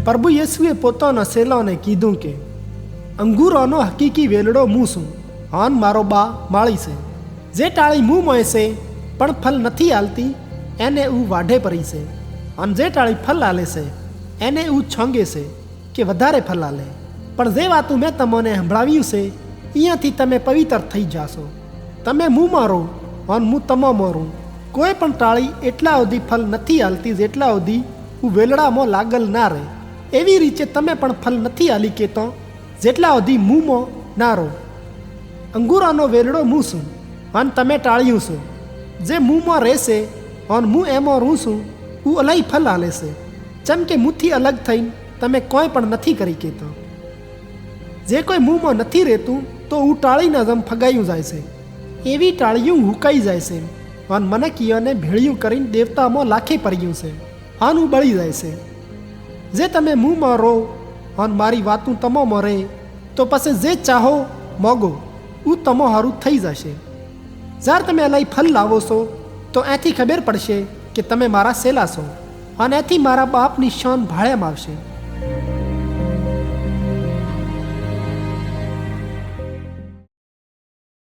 પ્રભુ યેસુએ પોતાના ચેલાઓને કીધું કે અંગૂરોનો હકીકી વેલડો હું છું અને મારો બા માળી છે. જે ટાળી મું મોય છે પણ ફલ નથી આલતી એને હું વાઢે પરી છે, અને જે ટાળી ફલ આલે છે એને હું છોંગે છે કે વધારે ફલ આલે. પણ જે વાતું મેં તમને સંભળાવ્યું છે અહીંયાથી તમે પવિત્ર થઈ જાશો. તમે મું મારો અને હું તમો મારું. કોઈ પણ ટાળી એટલા સુધી ફલ નથી આલતી જેટલા સુધી હું વેલડામાં લાગલ ના રહે. એવી રીતે તમે પણ ફલ નથી આલી કેતો જેટલા સુધી મુંમાં ના રહો. અંગૂરાનો વેલડો હું છું અને તમે ટાળ્યું છો. જે મુંમાં રહેશે અને હું એમાં રહું છું હું અલગ ફલ આલે છે. જેમ કે મુંથી અલગ થઈને તમે કોઈ પણ નથી કરી કેતો. જે કોઈ મુંમાં નથી રહેતું તો હું ટાળીના જેમ ફગાયું જાય છે. એવી ટાળીયું હુકાઈ જાય છે અને મને કિયોને ભેળિયું કરીને દેવતામાં લાખે પડ્યું છે અને હું બળી જાય છે. જે તમે મુંમાં રહો અને મારી વાતું તમોમાં રહે તો પછી જે ચાહો મોગો હું તમો હારું થઈ જશે. જ્યારે તમે અલગ ફલ લાવો છો તો એથી ખબર પડશે કે તમે મારા સેલા છો, અને એથી મારા બાપની શાન ભાળ્યામાં આવશે.